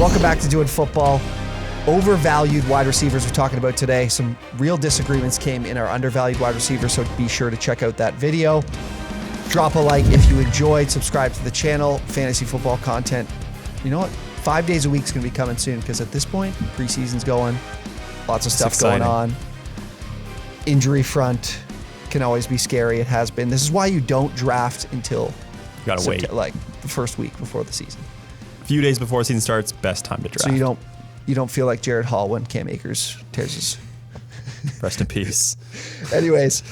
Welcome back to Doing Football. Overvalued wide receivers we're talking about today. Some real disagreements came in our undervalued wide receivers, so be sure to check out that video. Drop a like if you enjoyed. Subscribe to the channel. Fantasy football content. You know what? 5 days a week is going to be coming soon because at this point, preseason's going. Lots of stuff going on. Injury front can always be scary. It has been. This is why you don't draft until you gotta wait, like the first week before the season. A few days before the season starts, best time to draft. So you don't feel like Jared Hall when Cam Akers tears his. Rest in peace. Anyways,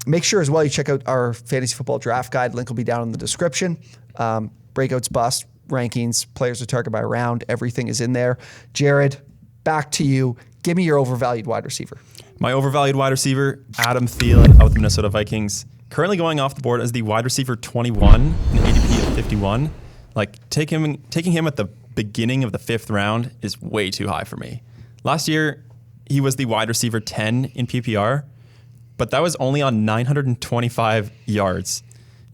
make sure as well you check out our fantasy football draft guide. Link will be down in the description. Breakouts, bust, rankings, players to target by round. Everything is in there. Jared, back to you. Give me your overvalued wide receiver. My overvalued wide receiver, Adam Thielen of the Minnesota Vikings. Currently going off the board as the wide receiver 21 in ADP of 51. Like taking him at the beginning of the 5th round is way too high for me. Last year, he was the wide receiver 10 in PPR, but that was only on 925 yards.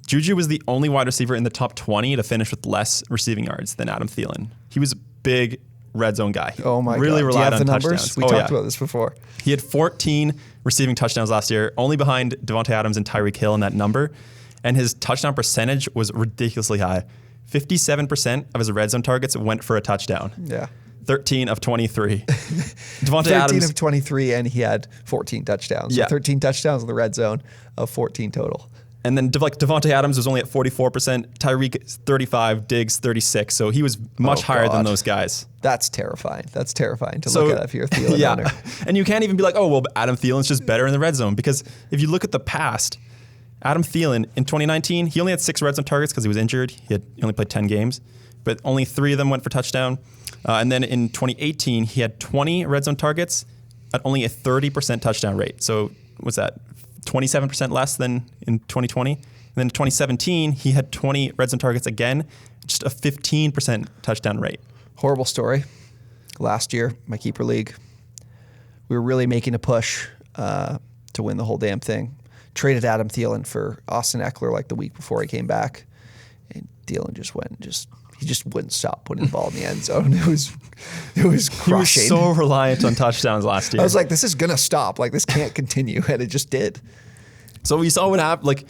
Juju was the only wide receiver in the top 20 to finish with less receiving yards than Adam Thielen. He was a big red zone guy. Oh my really God. relied Do you have on the touchdowns. numbers? We talked about this before. He had 14 receiving touchdowns last year, only behind Devontae Adams and Tyreek Hill in that number. And his touchdown percentage was ridiculously high. 57% of his red zone targets went for a touchdown. Yeah. 13 of 23. Devontae 13 Adams of 23, and he had 14 touchdowns. Yeah. So 13 touchdowns in the red zone of 14 total. And then Devontae Adams was only at 44%, Tyreek 35, Diggs 36. So he was much higher than those guys. That's terrifying. That's terrifying to look at if you're a Thielen owner. And you can't even be like, oh, well, Adam Thielen's just better in the red zone. Because if you look at the past, Adam Thielen in 2019, he only had 6 red zone targets because he was injured. He only played 10 games, but only 3 of them went for touchdown. And then in 2018, he had 20 red zone targets at only a 30% touchdown rate. So what's that? 27% less than in 2020. And then in 2017, he had 20 red zone targets again, just a 15% touchdown rate. Horrible story. Last year, my keeper league, we were really making a push to win the whole damn thing. Traded Adam Thielen for Austin Eckler like the week before he came back. And Thielen just he just wouldn't stop putting the ball in the end zone. It was crushing. He was so reliant on touchdowns last year. I was like, this is going to stop. Like, this can't continue. And it just did. So we saw what happened. Like,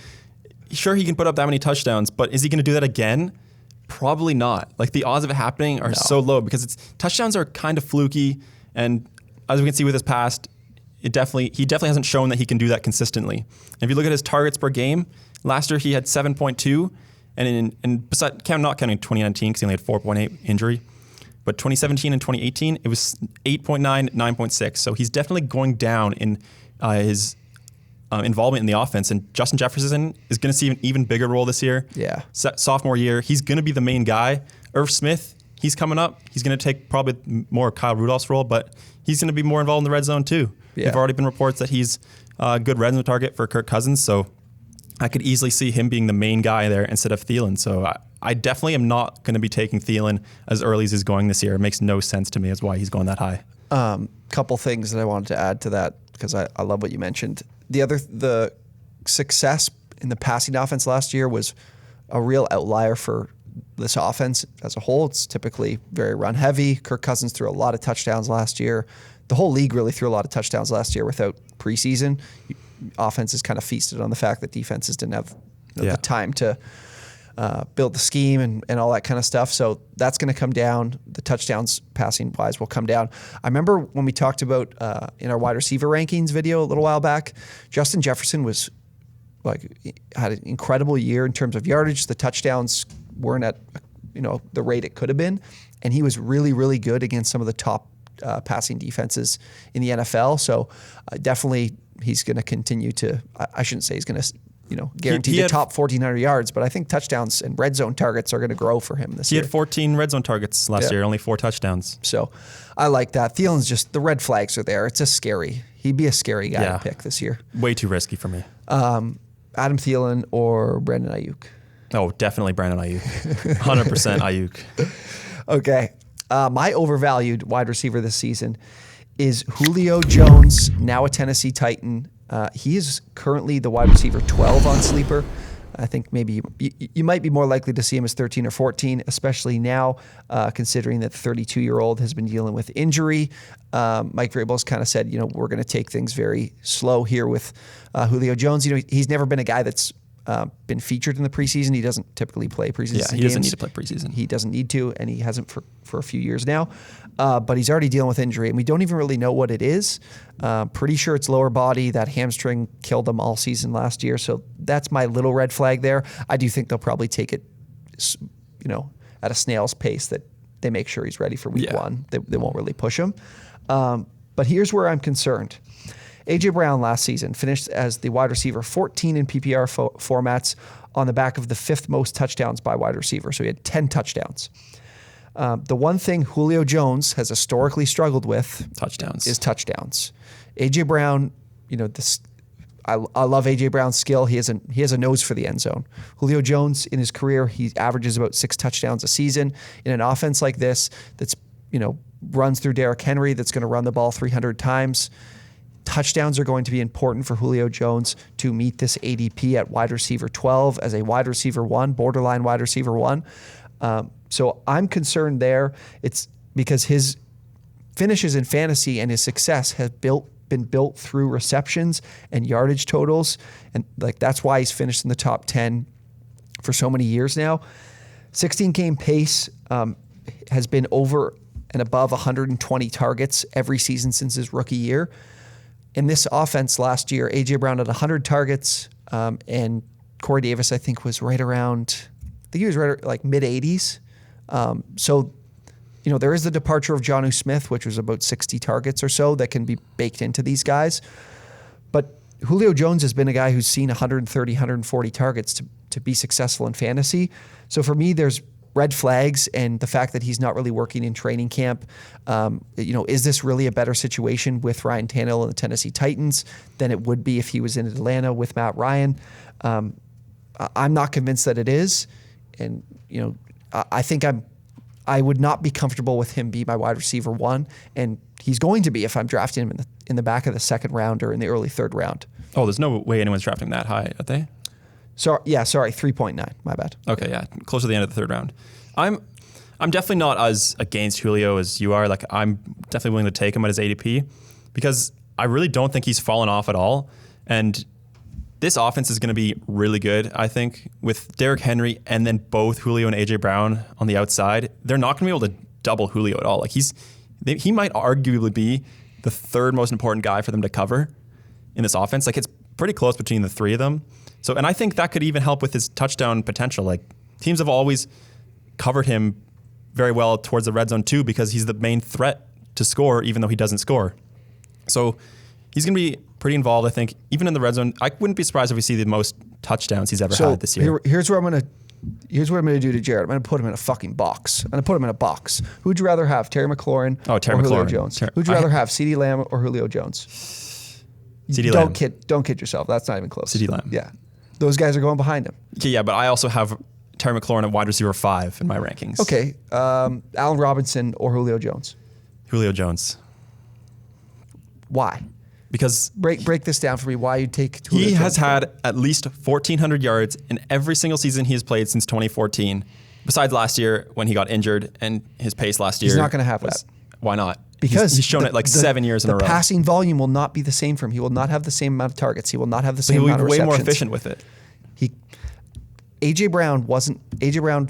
sure, he can put up that many touchdowns, but is he going to do that again? Probably not. Like, the odds of it happening are so low because touchdowns are kind of fluky. And as we can see with his past, he definitely hasn't shown that he can do that consistently. And if you look at his targets per game, last year he had 7.2. And besides, not counting 2019 because he only had 4.8 injury, but 2017 and 2018, it was 8.9, 9.6. So he's definitely going down in his involvement in the offense. And Justin Jefferson is going to see an even bigger role this year. Yeah. Sophomore year, he's going to be the main guy. Irv Smith, he's coming up. He's going to take probably more Kyle Rudolph's role, but he's going to be more involved in the red zone too. Yeah. There've already been reports that he's a good red zone target for Kirk Cousins. So I could easily see him being the main guy there instead of Thielen. So I definitely am not going to be taking Thielen as early as he's going this year. It makes no sense to me as why he's going that high. Couple things that I wanted to add to that because I love what you mentioned. The success in the passing offense last year was a real outlier for this offense as a whole. It's typically very run heavy. Kirk Cousins threw a lot of touchdowns last year. The whole league really threw a lot of touchdowns last year without preseason. Offenses kind of feasted on the fact that defenses didn't have the time to build the scheme and all that kind of stuff. So that's going to come down. The touchdowns passing wise will come down. I remember when we talked about in our wide receiver rankings video a little while back, Justin Jefferson had an incredible year in terms of yardage. The touchdowns weren't at the rate it could have been, and he was really, really good against some of the top passing defenses in the NFL. So definitely he's going to continue to, I shouldn't say he's going to, guarantee the top 1,400 yards, but I think touchdowns and red zone targets are going to grow for him this year. He had 14 red zone targets last year, only 4 touchdowns. So I like that. Thielen's just, the red flags are there. It's he'd be a scary guy to pick this year. Way too risky for me. Adam Thielen or Brandon Ayuk? Oh, definitely Brandon Ayuk. 100% Ayuk. Okay. My overvalued wide receiver this season is Julio Jones, now a Tennessee Titan. He is currently the wide receiver 12 on Sleeper. I think maybe you might be more likely to see him as 13 or 14, especially now, considering that the 32-year-old has been dealing with injury. Mike Vrabel's kind of said, we're going to take things very slow here with Julio Jones. He's never been a guy that's been featured in the preseason. He doesn't typically play preseason games. Yeah, he doesn't need to play preseason. He doesn't need to, and he hasn't for a few years now. But he's already dealing with injury, and we don't even really know what it is. Pretty sure it's lower body. That hamstring killed him all season last year, so that's my little red flag there. I do think they'll probably take it, at a snail's pace, that they make sure he's ready for week one. They won't really push him. But here's where I'm concerned. A.J. Brown last season finished as the wide receiver 14 in PPR formats on the back of the 5th most touchdowns by wide receiver. So he had 10 touchdowns. The one thing Julio Jones has historically struggled with is touchdowns. A.J. Brown, I love A.J. Brown's skill. He has a nose for the end zone. Julio Jones, in his career, he averages about 6 touchdowns a season. In an offense like this that's, runs through Derrick Henry, that's going to run the ball 300 times, touchdowns are going to be important for Julio Jones to meet this ADP at wide receiver 12 as a wide receiver 1, borderline wide receiver 1. So I'm concerned there. It's because his finishes in fantasy and his success has been built through receptions and yardage totals. And that's why he's finished in the top 10 for so many years now. 16-game pace has been over and above 120 targets every season since his rookie year. In this offense last year, A.J. Brown had 100 targets, and Corey Davis, I think, was right around, mid-80s. So there is the departure of Jonnu Smith, which was about 60 targets or so that can be baked into these guys. But Julio Jones has been a guy who's seen 130, 140 targets to be successful in fantasy. So for me, there's red flags, and the fact that he's not really working in training camp. Is this really a better situation with Ryan Tannehill and the Tennessee Titans than it would be if he was in Atlanta with Matt Ryan? I'm not convinced that it is. And, I think I would not be comfortable with him be my wide receiver 1. And he's going to be if I'm drafting him in the back of the 2nd round or in the early 3rd round. Oh, there's no way anyone's drafting that high, are they? Sorry, 3.9. My bad. Okay, yeah, close to the end of the 3rd round. I'm definitely not as against Julio as you are. I'm definitely willing to take him at his ADP because I really don't think he's fallen off at all. And this offense is going to be really good, I think, with Derrick Henry and then both Julio and A.J. Brown on the outside. They're not going to be able to double Julio at all. He might arguably be the 3rd most important guy for them to cover in this offense. It's pretty close between the 3 of them. So, and I think that could even help with his touchdown potential. Teams have always covered him very well towards the red zone too because he's the main threat to score even though he doesn't score. So he's going to be pretty involved, I think, even in the red zone. I wouldn't be surprised if we see the most touchdowns he's ever had this year. Here's what I'm going to do to Jared. I'm going to put him in a fucking box. I'm going to put him in a box. Who'd you rather have, Terry McLaurin or Julio Jones? Who'd you rather have, CeeDee Lamb or Julio Jones? CeeDee Lamb. Don't kid yourself. That's not even close. CeeDee Lamb. Yeah. Those guys are going behind him. Okay, yeah, but I also have Terry McLaurin at wide receiver 5 in my rankings. Okay. Allen Robinson or Julio Jones? Julio Jones. Why? Because break this down for me. Why you take Julio Jones? He has had at least 1,400 yards in every single season he has played since 2014, besides last year when he got injured and his pace last year. He's not going to have that. Why not? Because he's shown it 7 years in a row. The passing volume will not be the same for him. He will not have the same amount of targets. He will not have the same amount of receptions. He will be way more efficient with it. A.J. Brown wasn't. A.J. Brown.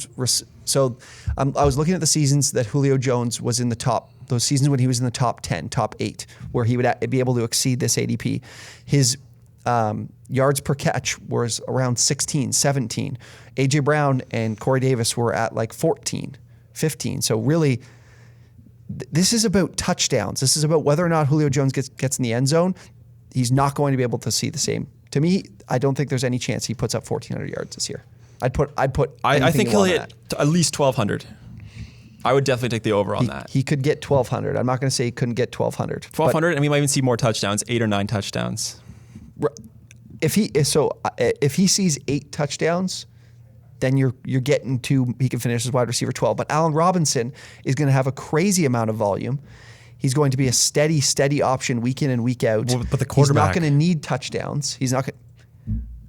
So I was looking at the seasons that Julio Jones was in the top. Those seasons when he was in the top 10, top 8, where he would be able to exceed this ADP. His yards per catch was around 16, 17. A.J. Brown and Corey Davis were at 14, 15. So really, this is about touchdowns. This is about whether or not Julio Jones gets in the end zone. He's not going to be able to see the same. To me, I don't think there's any chance he puts up 1,400 yards this year. I think he'll hit at least 1,200. I would definitely take the over on that. He could get 1,200. I'm not going to say he couldn't get 1,200. 1,200, and we might even see more touchdowns, 8 or 9 touchdowns. If he sees 8 touchdowns, then you're getting to he can finish as wide receiver 12. But Allen Robinson is going to have a crazy amount of volume. He's going to be a steady option week in and week out. Well, but the quarterback, he's not going to need touchdowns. He's not going.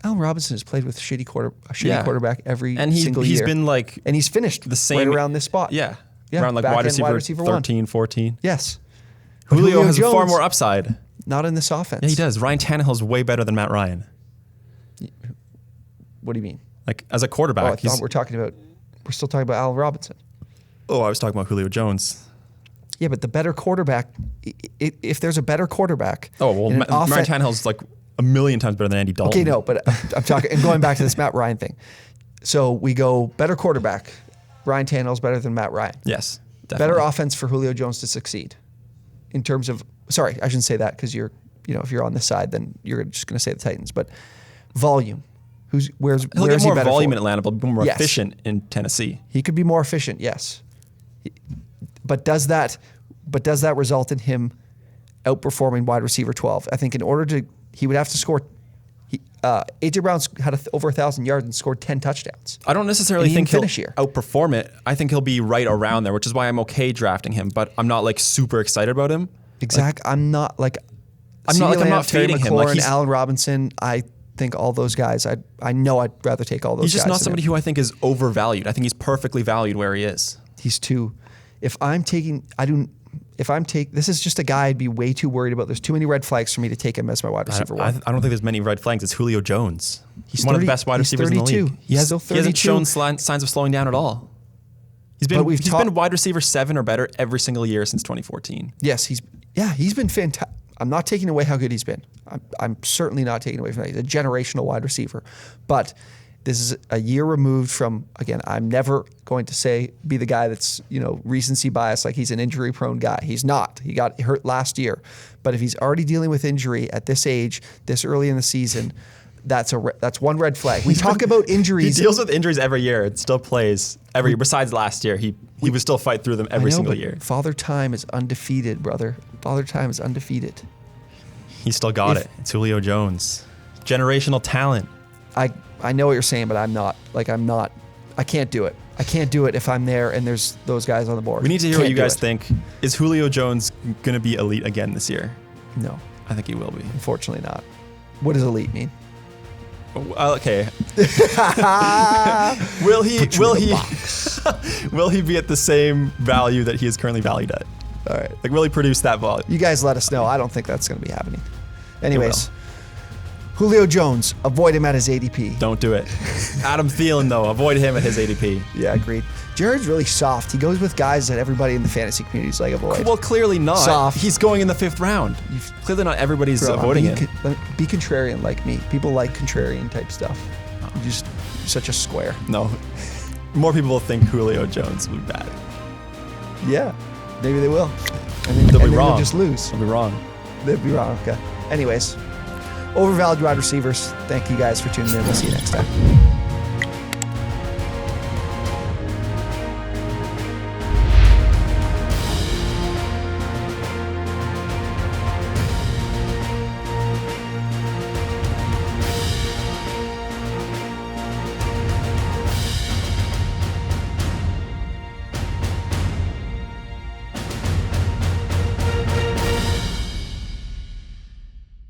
Allen Robinson has played with a shitty quarterback every and single year. He's been like, and he's finished the same right around this spot. Yeah. Yeah, Around like back wide end receiver 13, 14. Yes. But Julio has Jones, far more upside. Not in this offense. Yeah, he does. Ryan Tannehill's way better than Matt Ryan. What do you mean? Like as a quarterback. Oh, I thought we're still talking about Allen Robinson. Oh, I was talking about Julio Jones. Yeah, but the better quarterback, if there's a better quarterback. Oh, well, Ryan Tannehill's like a million times better than Andy Dalton. Okay, no, but I'm talking, and going back to this Matt Ryan thing. So we go better quarterback. Ryan Tannehill's better than Matt Ryan. Yes, definitely. Better offense for Julio Jones to succeed. In terms of, sorry, I shouldn't say that because if you're on this side, then you're just going to say the Titans. But volume, where's He'll get he more better volume for? in Atlanta, but be more Yes. efficient in Tennessee. He could be more efficient, yes. But does that result in him outperforming wide receiver 12? I think in order to, he would have to score. A.J. Brown's had over 1,000 yards and scored 10 touchdowns. I don't necessarily think he'll finish here. outperform it. I think he'll be right around there, which is why I'm okay drafting him. But I'm not like super excited about him. Exactly. I'm not I'm not fading him. Like Allen Robinson. I think all those guys. I know I'd rather take all those guys. He's just not somebody who I think is overvalued. I think he's perfectly valued where he is. He's too. This is just a guy I'd be way too worried about. There's too many red flags for me to take him as my wide receiver one. I don't think there's many red flags. It's Julio Jones. He's one of the best wide receivers in the league. He hasn't shown signs of slowing down at all. He's been wide receiver 7 or better every single year since 2014. Yes, he's been fantastic. I'm not taking away how good he's been. I'm certainly not taking away from that. He's a generational wide receiver. But this is a year removed from, again, I'm never going to be the guy that's, recency bias, like he's an injury-prone guy. He's not. He got hurt last year. But if he's already dealing with injury at this age, this early in the season, that's one red flag. We talk about injuries. He deals with injuries every year. It still plays every year. Besides last year, he would still fight through them every single year. Father Time is undefeated, brother. Father Time is undefeated. He still got it. It's Julio Jones. Generational talent. I know what you're saying, but I'm not. I can't do it. I can't do it if I'm there and there's those guys on the board. We need to hear what you guys think. Is Julio Jones going to be elite again this year? No. I think he will be. Unfortunately not. What does elite mean? Okay. Will he be at the same value that he is currently valued at? All right. Like, will he produce that volume? You guys let us know. I don't think that's going to be happening. Anyways, Julio Jones, avoid him at his ADP. Don't do it. Adam Thielen, though, avoid him at his ADP. Yeah, agreed. Jared's really soft. He goes with guys that everybody in the fantasy community is like, avoid. Well, clearly not. Soft. He's going in the 5th round. Clearly not everybody's avoiding him. Be contrarian like me. People like contrarian type stuff. You're just such a square. No. More people will think Julio Jones will be bad. Yeah. Maybe they will. And they'll be wrong. They'll just lose. They'll be wrong. They'll be wrong. Okay. Anyways, overvalued wide receivers. Thank you guys for tuning in. We'll see you next time.